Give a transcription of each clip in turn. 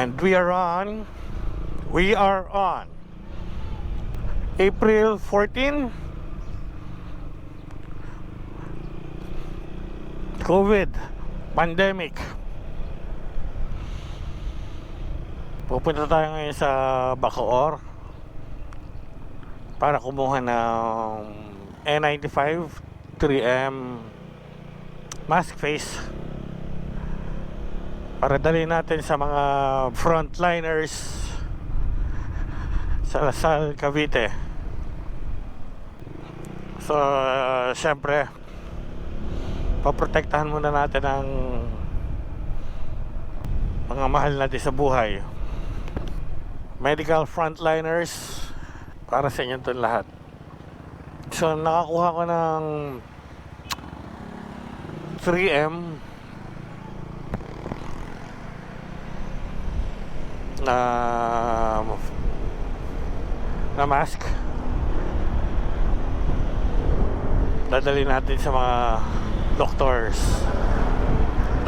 And we are on April 14, COVID pandemic. Pupunta tayo ngayon sa Bacoor para kumuha ng N95 3M mask face para dali natin sa mga frontliners sa Lasal, Cavite. So, syempre poprotektahan muna natin ang mga mahal natin sa buhay. Medical Frontliners para sa inyo itong lahat. So, nakakuha ko ng 3M na mask. Dadali natin sa mga doctors.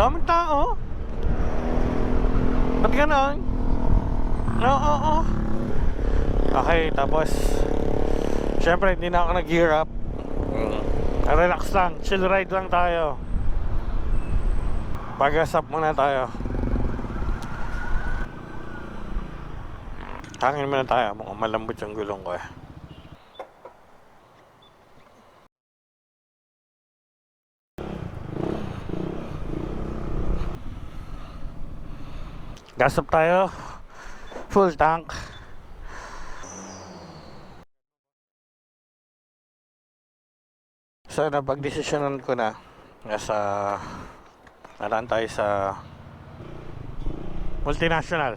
Daming tao. Ba't ganon? Oo. Okay, tapos syempre hindi na ako nag-gear up. Relax lang, chill ride lang tayo. Pag-asap muna tayo. Hangin muna tayo, mukhang malambot yung gulong ko eh. Gas up tayo. Full tank. So napag-desisyonan ko na nalaan tayo sa multinational.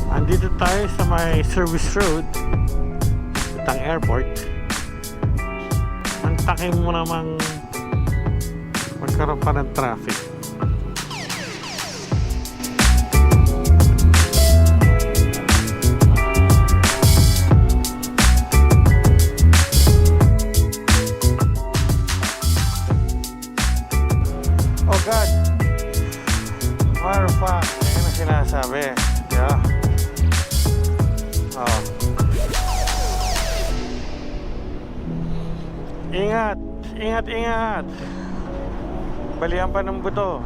Andito tayo sa may service road itang airport. Antakin mo namang magkaroon pa ng traffic. Oh God, what the fuck? Yan ang sinasabi. Yeah. Oh. Ingat. Balian pa ng buto.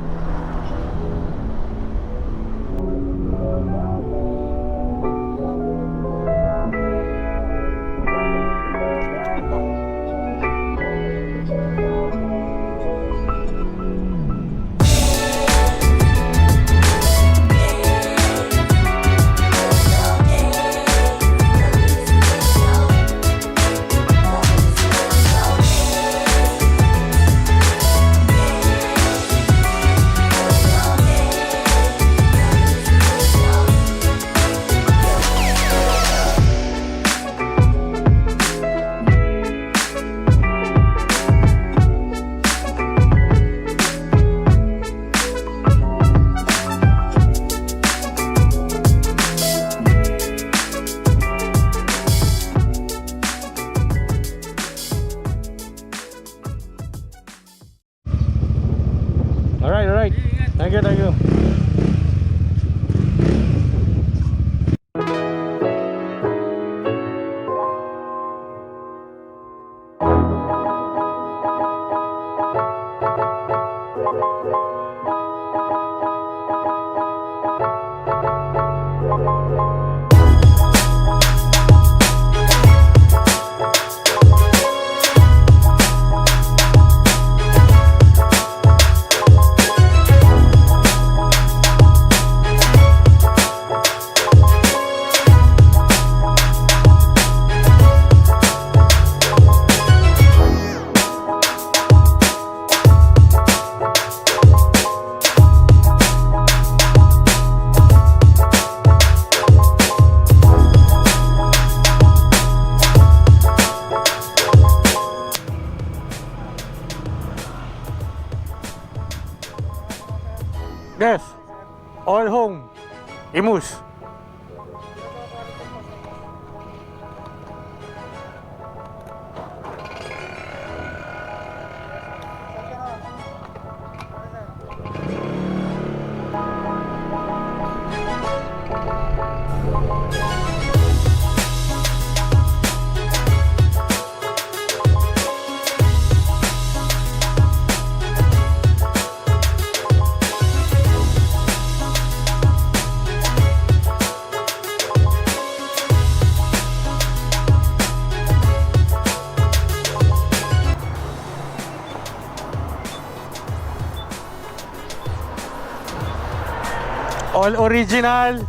All original.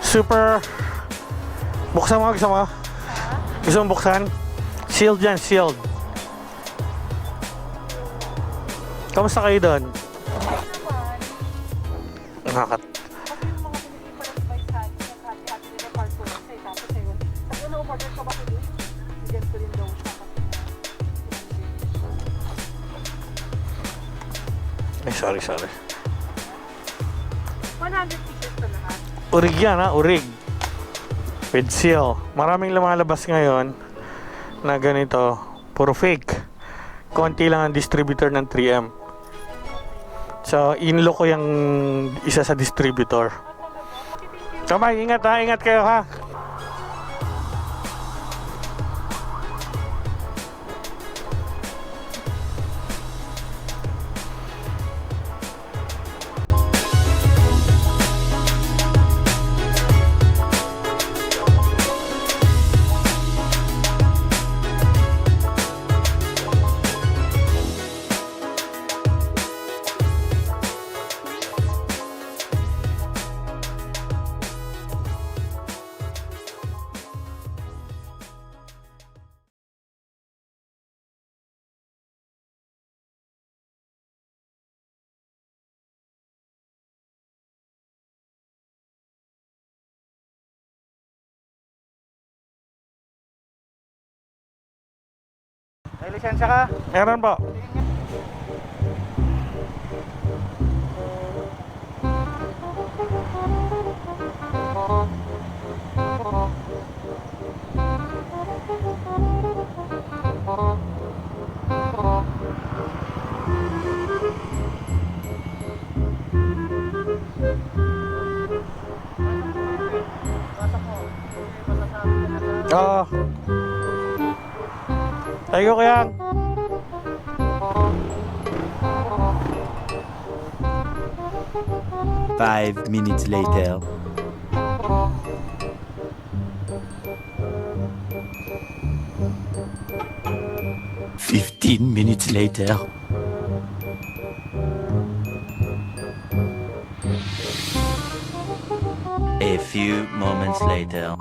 Super. Buksan mo, gusto mo? Gusto mo buksan? Sealed yan, sealed. Kamusta kayo doon? Nakakat. Ay, sorry. 100 pieces to lahat. Urig yan ha, urig. With seal. Maraming lumalabas ngayon na ganito. Puro fake. Konti lang ang distributor ng 3M. So, inlo ko yung isa sa distributor. Kamay, ingat ha, ingat kayo ha. May lisensya ka? Meron po. Oo. Tayo ko yan. Five minutes later. 15 minutes later. A few moments later.